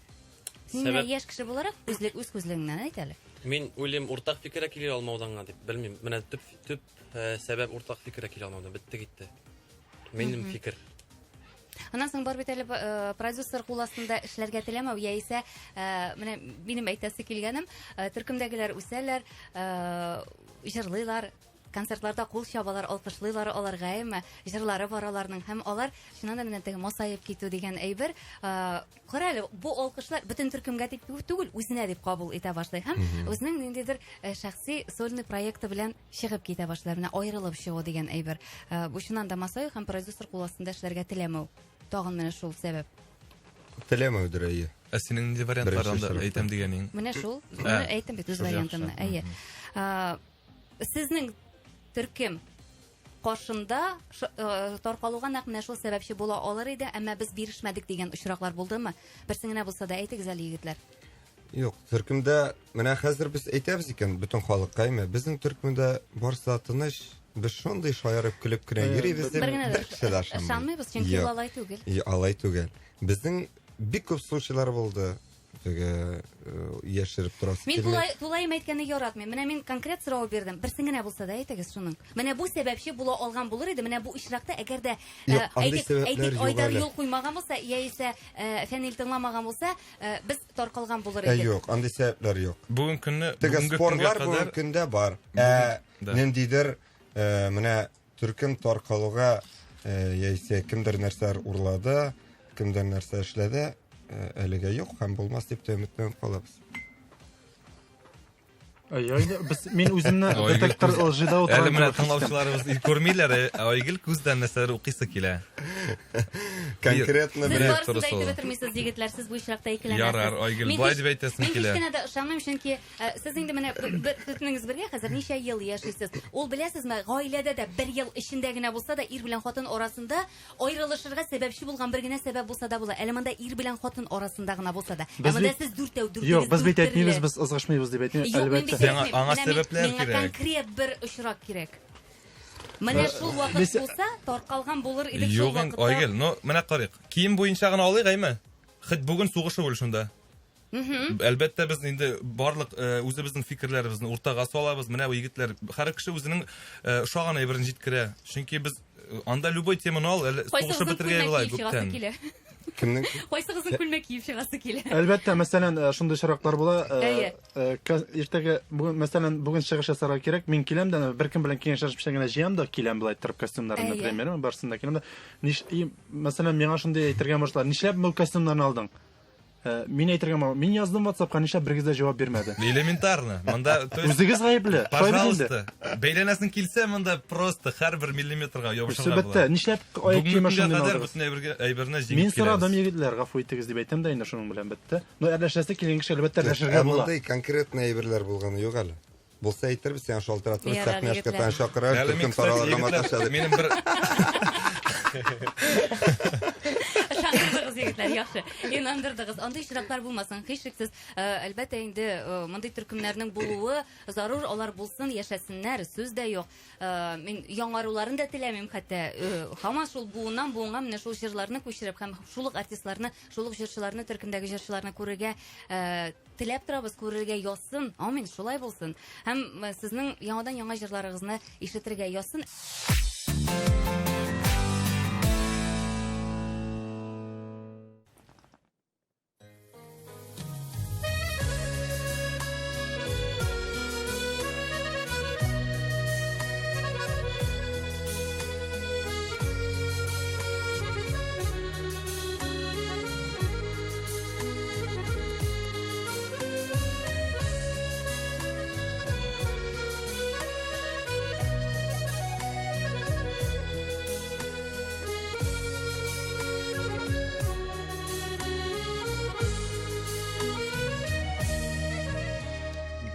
Син менә Сәбәп- яшь кеше буларак үз күзлегеңнән әйт әле. Мин уйлыйм уртак фикергә килә алмауданга дип. Белмим. Менә төп сәбәп уртак фикергә килә алмаудан. Битте гитте. Минем фикер. Аннан соң бар бит әле продюсер кул астында эшләргә теләмәү яисә менә минем әйтәсе килгәнем, төркемдәгеләр үсәләр, җырлыйлар, концертларда кул чабалар, алкышлыйлар аларга, әйме, җырлары бар аларның һәм алар шуннан да менә теге масаеп китү дигән әйбер. Кара әле, бу алкышлар бөтен төркемгә тип түгел, үзенә дип кабул итә башлый һәм үзенең ниндидер шәхси сольный проекты белән чыгып китә башлар, менә аерылып чыгу дигән әйбер. Бу шуннан да масаю һәм продюсер кул астында эшләргә теләмәү. Тагын менә шул сәбәп. Теләмәүдер, әйе. Ә синең нинди вариантларында Беренче әйтәм дигәнең? Менә шул. Менә әйтәм бит үз шул вариантымны. яхшы. Әйе. Сезнең төркем каршында таркалуга нәкъ менә шул сәбәпче була алыр иде, әмма без бирешмәдек дигән очраклар булдымы? Берсен генә булса да әйтегез әле, егетләр. Юк, төркемдә менә хәзер без әйтәбез икән бөтен халыкка, әйме, безнең төркемдә барса тыныч, без шундый шаярып көлеп кенә йөрибез. Бер генә Бер кеше дә ышанмый. ышанмыйбыз, чөнки Юк. ул алай түгел. Алай түгел. Безнең бик күп случайлар булды. Теге яшереп торасы Мин тулайым әйткәнне яратмыйм. Менә мин конкрет сорау бирдем. Берсен генә булса да әйтегез шуның. Менә бу сәбәпче була алган булыр иде. Менә бу очракта әгәр дә Юк, андый сәбәпләр юк Айдар әле. юл куймаган булса, яисә Фәнил тыңламаган булса, без таркалган булыр Юк, идек. андый сәбәпләр юк. Бүгенге көнне, Теге бүгенге спорлар көнгә бүгенге кадәр көндә бар. Да. Ниндидер менә төркем таркалуга яисә кемдер нәрсәләр урлады, кемдер нәрсә эшләде, әлегә юк һәм булмас дип өметләнеп калабыз. Әйе, без мин үземне Айгөл детектор күз- җыйда Әле менә утырам. тыңлаучыларыбыз күрмиләр, Айгөл күздән нәрсәләр укыйсы килә. Конкретно Сез менә барысын да турысы әйтеп ул. бетермисез, егетләр, сез бу очракта икеләнәсез. Ярар, Айгөл, Мин бай һич- дип әйтәсең Мин килә. һич кенә дә ышанмыйм, чөнки сез инде менә бөтенегез бергә хәзер ничә ел яшисез. Ул беләсезме, гаиләдә дә бер ел эчендә генә булса да ир белән хатын арасында аерылышырга сәбәпче булган бер генә сәбәп булса да була. Әле монда ир белән хатын арасында гына булса да. Ә Без монда бит- сез дүртәү дүртәү. Юк, без бит әйтмибез, без ызгышмыйбыз дип әйтмим. Юк, мин бит Әлбәттә. Сиңа- әйтмим. аңа Менә мин- сәбәпләр миңа кирәк. конкрет бер очрак кирәк. Менә шул вакыт Без- булса, таркалган булыр иде шул Югын, вакытта. Айгөл, ну, менә карыйк. Кием буенча гына алыйк, әйме? Хит бүген сугышы бул шунда. Әлбәттә без инде барлык үзебезнең фикерләребезне уртага салабыз. Менә бу егетләр һәр кеше үзенең шаган әйберен җиткерә. Чөнки без анда любой теманы ал, әле сугышы Кайсыгызның бетергәй күлмәк була киеп чыгасы күптән. килә. Кемнең? Кайсы кызның күлмәк киеп чыгасы килә. Әлбәттә, мәсәлән, шундый чираклар була. Әйе. Иртәгә бүген, мәсәлән, бүген чыгыш ясарга кирәк. Мин киләм дә беркем белән киңәшләшеп генә җыям да киләм булай торып костюмнарны, Әйе. премьерны барсын да киләм дә. Мәсәлән, миңа шундый әйтергә башлар. Нишләп бу костюмнарны алдың? Мин әйтергә, мин яздым WhatsAppка, нишләп бер генә җавап бирмәде? Элементарно. Монда, то есть, Үзегез гаепле. пожалуйста, бәйләнәсен килсә, монда просто һәрбер миллиметрга ябышырга Сөбәттә, нишләп аяк Бүгенге киеме көнгә шундый кадәр алдыгыз? бөтен әйберне җигеп Мин сорадым киләбез. егетләр, гафу итегез дип әйтәм дә инде шуның белән бетте. Но әрләшәсе килгән кеше әлбәттә әрләшергә була. Мондай конкретно әйберләр булганы юк әле. Булса әйтербез, сен шалтыратырбыз, Ярар, сәхнә егетләр. шкатан чакырыр, Әле төркем мин, кстати, параларга егетләр, маташады. минем бер Шандырдыгыз егетләр, яхшы. Инандырдыгыз. Андый чираклар булмасын. Һичшиксез, әлбәттә инде мондый төркемнәрнең булуы зарур, алар булсын, яшәсеннәр, сүз дә юк. Мин яңаруларын да теләмим хәтта. Һаман шул буыннан буынга менә шул җырларны күчереп һәм шул ук артистларны, шул ук җырчыларны, төркемдәге җырчыларны күрергә теләп торабыз, күрергә язсын. Амин, шулай булсын. Һәм сезнең яңадан яңа җырларыгызны ишетергә язсын.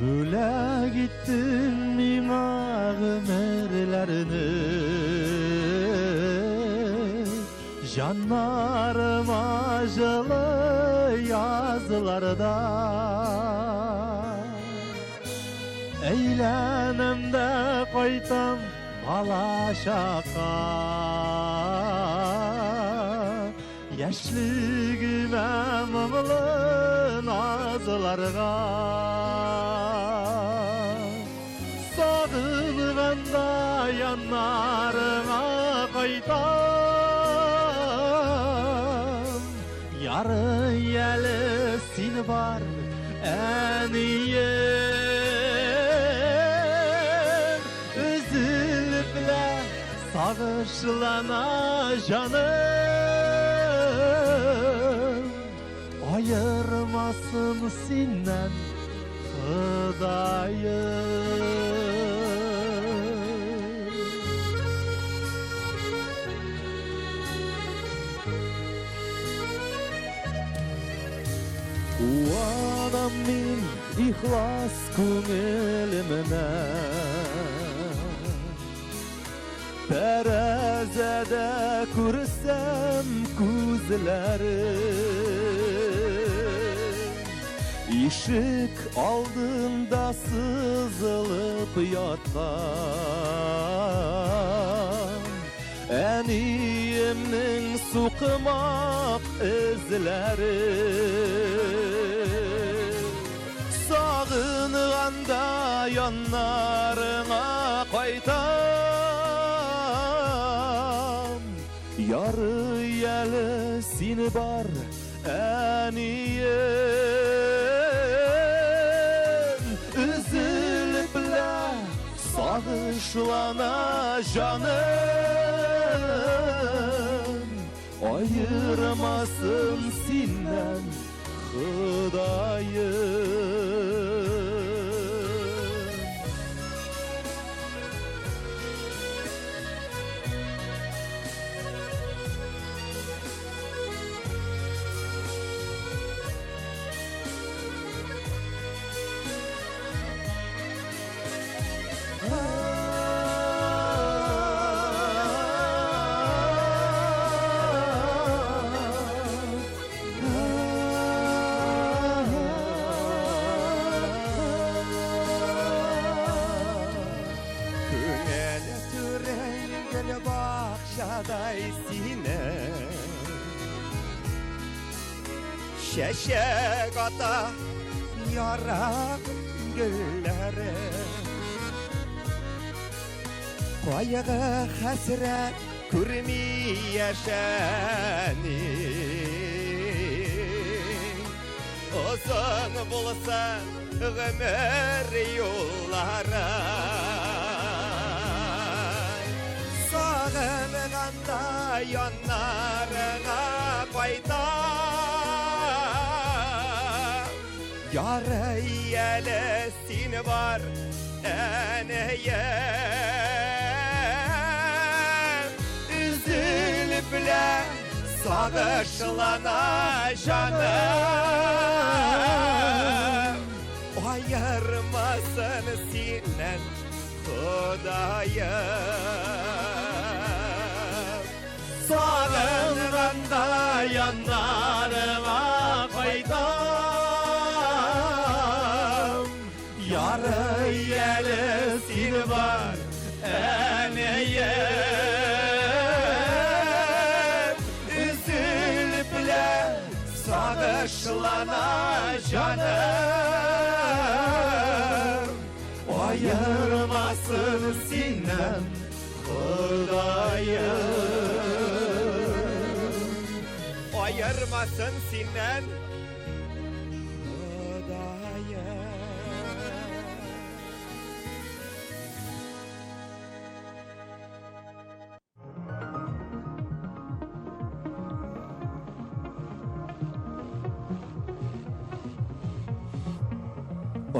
Бүлә гиттең миңа гомерләрне, җаннарыма җылы язларда. Әйләнәм дә кайтам бала чакка, яшьлегемә моңлы назларга. Сагынганда яннарыңа кайтам, яры ялы син бар әнием, үзелеплә сагышлана җаным, ayırmasın sindən Xudayım. Uanam min ihlas күңелемнән, Тәрәзәдә күрсәм күзләрен, ишек алдында сызылып яткан әниемнең сукмак эзләрен. Сагынганда яннарыңа кайтам, яры ялы син бар әнием, үзелеплә сагышлана җаным, ayırmasın sindən Xudayım. Күңел түрәйгел бакчадай сине, чәчәк ата ярак гөлләре, кайгы хәсрәт күрми яшәни, Uzun bulsun ömür yolları Sağınğanda yanlarına koyda Yarı yelesin var eneye Üzülüple sağışlana canım Ayırmasın senden Hudayım Sağınğanda yanlarıma koydum Yarı yelesin var eneye Üzülüple sağışlana canım Ayırmasın senden Hudayım Ayırmasın senden Hudayım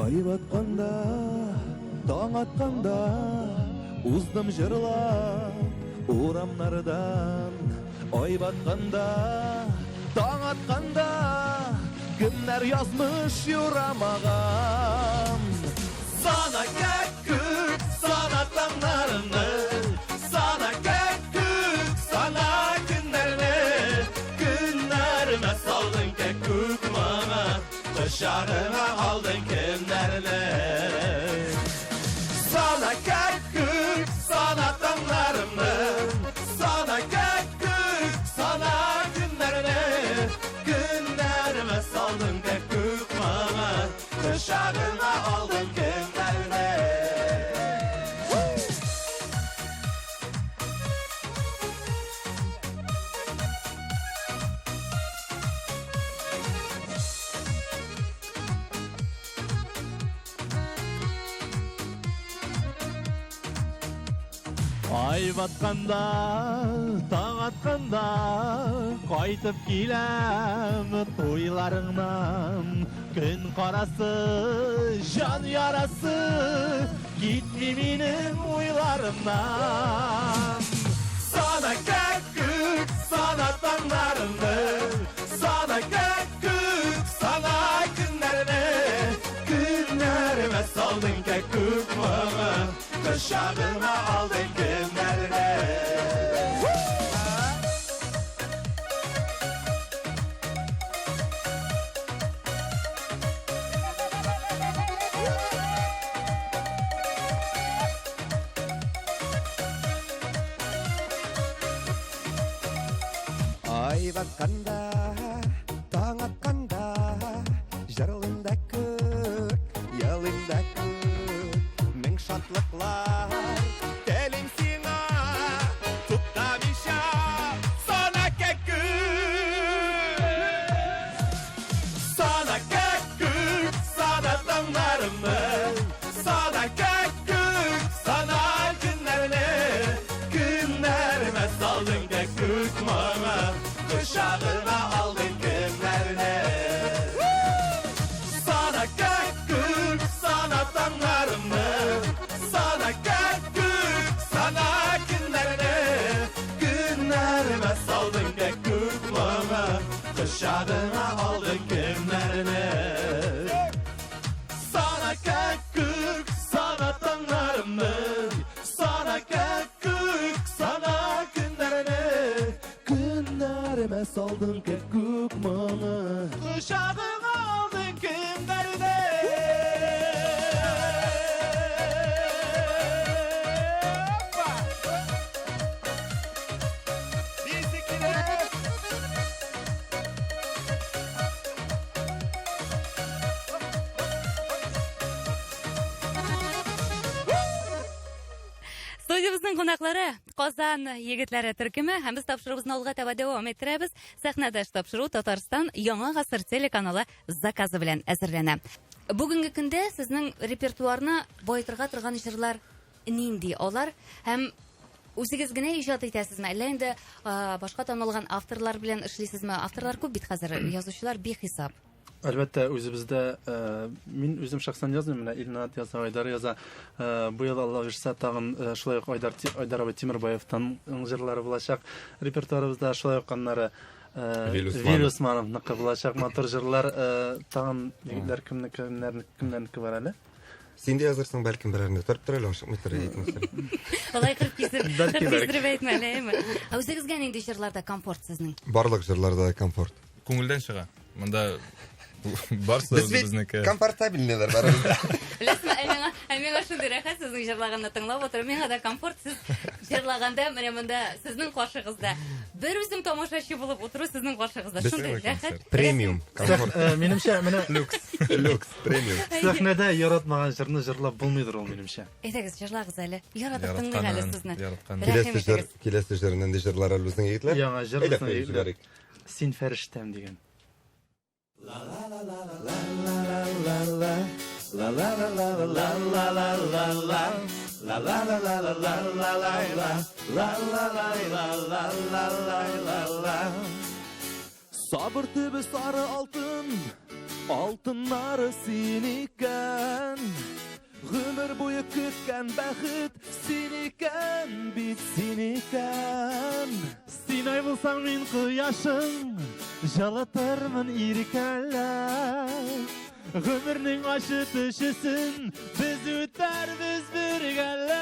Ay batqanda, taң atqanda, uzdым жырлап урамнардан. Ay batqanda, taң atqanda, кемнәр язмыш юрамаган. Sana kökük, sana tamlarını Sana kökük, sana günlerini Günlerime saldın kökük bana Dışarına aldın günlerini Sana kökük, sana tamlarını Sana kökük, sana günlerini Günlerime saldın kökük bana Dışarına aldın günlerini Ay батқанда, таң атқанда, қайтып келем тойларыңнан. Күн қарасы, жан ярасы, кетме менің ойларымнан. Sana kökük, sana tamlarını Sana kökük, sana günlerini Günlerime saldın kökük bana Dışarına aldın günlerini Ay batqanda, taң atqanda, жырлында көк, ялында көк, мең шатлыклар, телим сиңа, туктамыйча, sana kökük. Sana kökük, sana tamlarımı, sana kökük, sana günlerini, günlerime saldın kökük bana, kuşağına aldın günlerini. Sana kökük, sana tamlarımı, sana kökük. Студиябызның кунаклары Казан егетләре төркеме һәм без тапшырыбызны алга таба дәвам иттерәбез. Сәхнәдә тапшыру Татарстан Яңа гасыр телеканалы заказы белән әзерләнә. Бүгенге көндә сезнең репертуарны байтырга торган җырлар нинди алар һәм үзегез генә иҗат итәсезме, әллә инде башка танылган авторлар белән эшлисезме? Авторлар күп бит хәзер, язучылар бихисап. Әлбәттә, үзебездә мин үзем шәхсән язмыйм, менә Илнат яза, Айдар яза. Бу ел Алла җырса тагын шулай ук Айдар абый Тимербаевтан җырлары булачак. Репертуарыбызда шулай ук аннары Виль Усмановныкы булачак матур җырлар, тагын егетләр кемнәрнеке бар әле? Син дә язырсың, бәлкем берәрне торып тора алам, шыкмый тора әйтмәсәң. Алай кырып кистереп әйтмәлеме? Үзегезгә нинди җырларда комфорт сезнең? Барлык җырларда комфорт. Күңелдән чыга. Монда барсы безнеке. Комфортабельнеләр барыбызда. Беләсезме, миңа шундый рәхәт сезнең җырлаганны тыңлап отырып, миңа да комфорт. Сез җырлаганда менә монда сезнең каршыгызда бер үзем тамашачы булып утыру сезнең каршыгызда. Шундый рәхәт. Премиум комфорт. Минемчә, менә Люкс, премиум. сәхнәдә яратмаган җырны җырлап булмыйдыр ул минемчә. Әйтегез, җырлагыз әле. Яратып тыңлыйм әле сезне. Киләсе җыр нинди җырлар әле безнең егетләр? Яңа җыр безнең егетләр. Син фәрештәм дигән. Сабыр төбе сары алтын, алтыннары син икән. Гомер буе көткән бәхет син икән, бит син икән. Син ай булсаң мин кояшың, җылытырмын иркәләп. Гомернең ачы төшесен без үтәрбез бергәләп.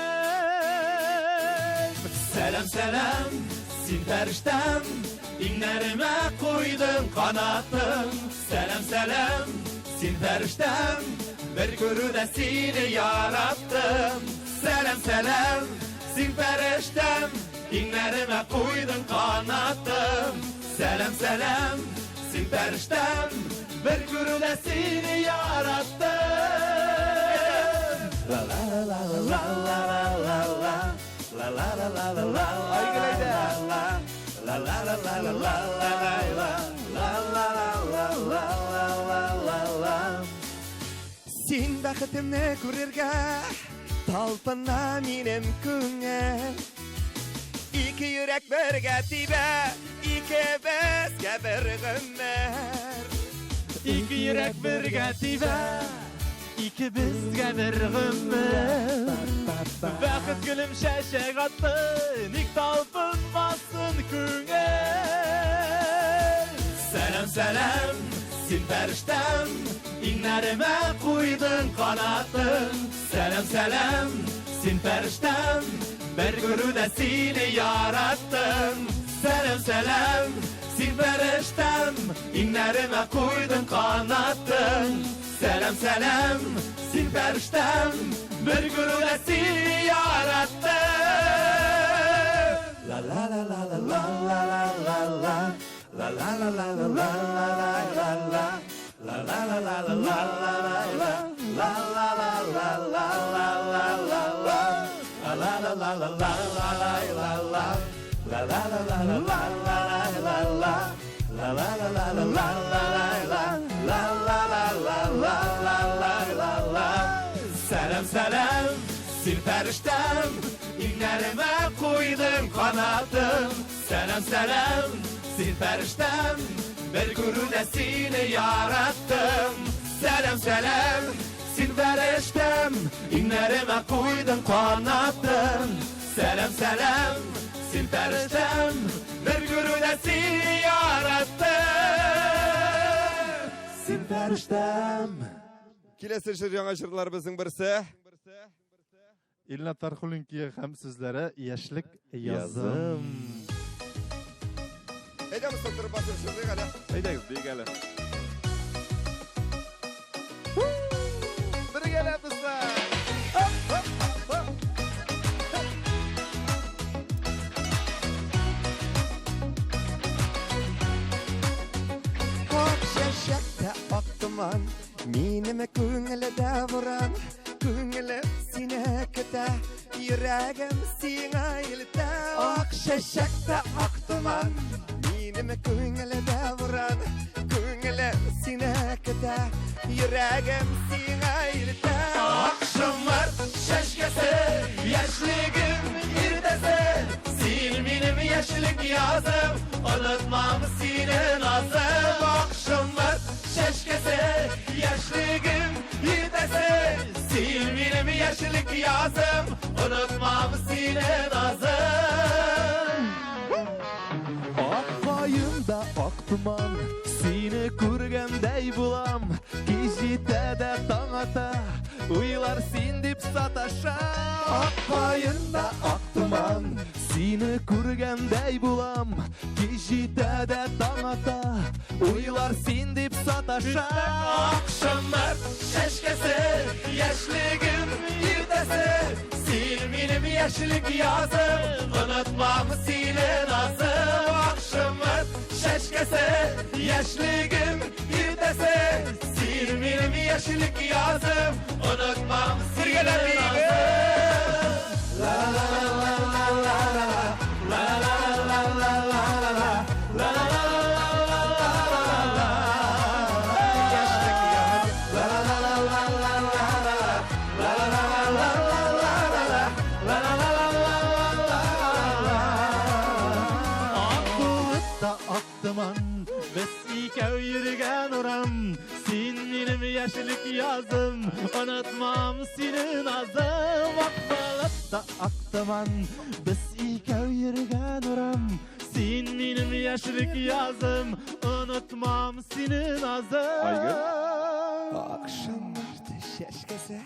Сәлам, сәлам, син фәрештәм, иңнәремә куйдың канатың. Сәлам, сәлам, син фәрештәм, бер күрүдә сине яраттым. Сәлам, сәлам, син фәрештәм, иңнәремә куйдың канатың. Сәлам, сәлам, син фәрештәм, бер күрүдә сине яраттым. La la la la la la la la. La la la la la la la la. La la la la la la la la. La la la la la la. Син бәхетемне күрергә талпына минем күңел. Ике йөрәк бергә тибә, икебезгә бер гомер. Ике йөрәк бергә тибә, икебезгә бер гомер. Бәхет гөлем чәчәк атты, ник талпынмасын күңел. Сәлам, сәлам, син фәрештәм, иңнәремә куйдың канатың. Сәлам, сәлам, син фәрештәм, бер күрүдә сине яраттым. Сәлам, сәлам, син фәрештәм, иңнәремә куйдың канатың. Сәлам, сәлам, син фәрештәм, бер күрүдә сине яраттым. La la la la la la la la la. La la la la la la la la la. La la la la la la la la. La la la la la la la la la. La la la la la la la la la. La la la la la la la la la. La la la la la la la la. La la la la la la la la. Сәлам, сәлам, син фәрештәм, иңнәремә куйдың канатың. Сәлам, сәлам, син фәрештәм, бер күрүдә сине яраттым. Сәлам, сәлам, син фәрештәм, иңнәремә куйдың канатың. Сәлам, сәлам, син фәрештәм, бер күрүдә сине яраттым. Син фәрештәм. Киләсе җыр яңа җырлар безнең берсе. Илнат Тархулинки һәм сүзләре яшьлек язым. Әйдәгез, доктор Батыр, җырлыйк әле. Әйдәгез, бик әле. Бергәләп безләр. Ак чәчәктә ак томан, минем күңелдә буран, күңелем сине көтә, Yüreğim sine ilde ak şeşekte ak duman Minime köngülde vuran Köngüle sinekte Yüreğim sine ilde Akşam var şeşkesi Yaşlığım irdesi Sil benim yaşlık yazım Unutmam senin nazım Akşam var şeşkesi Yaşlığım irdesi Sil benim yaşlık yazım Unutmam senin nazım Akbayımda ak duman Seni kurgandey bulam Gecide de taң ata Uylar sen dip sataşa Akbayımda ak duman Seni kurgandey bulam Gecide de taң ata Uylar sen dip sataşa Akşamlar şeşkesi Yaşlığım irdesi Sil benim yaşlık yazım Unutmam senin nazım Akşamlar şeşkesi Yaşlığım irdesi Sil benim yaşlık yazım Unutmam senin nazım La la la la la la La la la la la la La la la la la la Yaşlık yazım La la la la la la La la la la la La la la la Ak bulutta ak duman Biz ikev yürügen oram Sen benim yaşlık yazım Unutmam senin nazım Ak bulutta ak duman Biz ikev yürügen oram Sen benim yaşlık yazım Unutmam senin nazım Akşamlarda şeşkese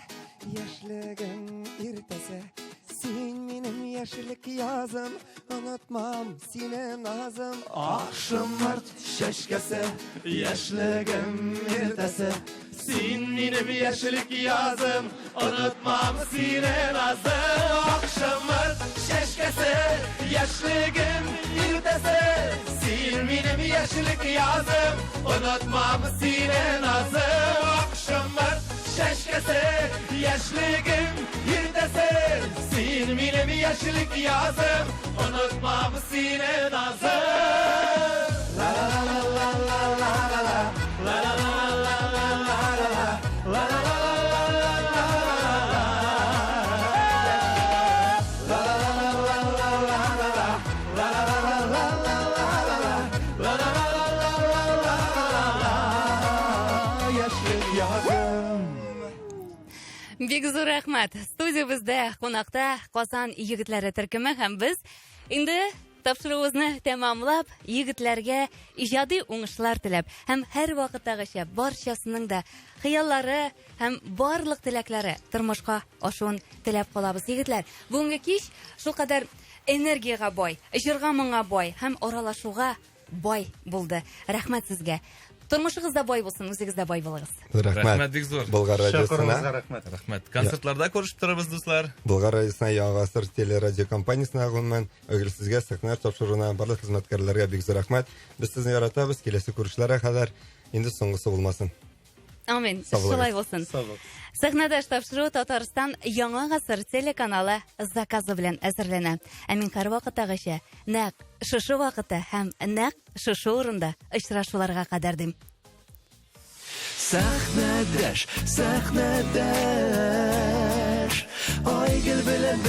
Yaşlığın irtese Sen benim yaşlık yazım Unutmam senin nazım Akşamlar şeşkese Yaşlığın irtese Sen benim yaşlık yazım Unutmam senin nazım Akşamlar şeşkese Yaşlığın irtese Sen benim yaşlık yazım Unutmam senin nazım Akşamlar şeşkese Yaşlığım irdese Sen benim yaşlık yazım Unutmam senin nazım La la la la la la la La la la la la la la La la la la la la la La la la la la la la La la la la la la la La la la la la la Yaşlık yazım Бик зур рәхмәт. Студиябызда кунакта Казан егетләре төркеме һәм без инде тапшыруыбызны тәмамлап, егетләргә иҗади уңышлар теләп һәм һәр вакыттагыча барчасының да хыяллары һәм барлык теләкләре тормышка ашуын теләп калабыз, егетләр. Бүгенге кич шулкадәр энергияга бай, җырга моңа бай һәм аралашуга бай булды. Рәхмәт сезгә. Тормышыгыз да бай булсын, үзегез дә бай булыгыз. Рәхмәт бик зур. Болгар радиосына рәхмәт. Рәхмәт. Концертларда күрешеп торабыз, дуслар. Болгар радиосына Яңа гасыр телерадио компаниясына гомумән әгерсезгә сәхнә тапшыруына барлык хезмәткәрләргә бик зур рәхмәт. Без сезне яратабыз. Киләсе күрешләргә кадәр инде соңгысы булмасын. Амин. Сау булыгыз. Шулай булсын. Сәхнәдә тапшыру Татарстан Яңа гасыр телеканалы заказы белән әзерләнә. Ә мин һәрвакыттагыча нәкъ шушы вакытта һәм нәкъ шушы урында очрашуларга кадәр дим. Сәхнәдәш, сәхнәдәш, айгөл белән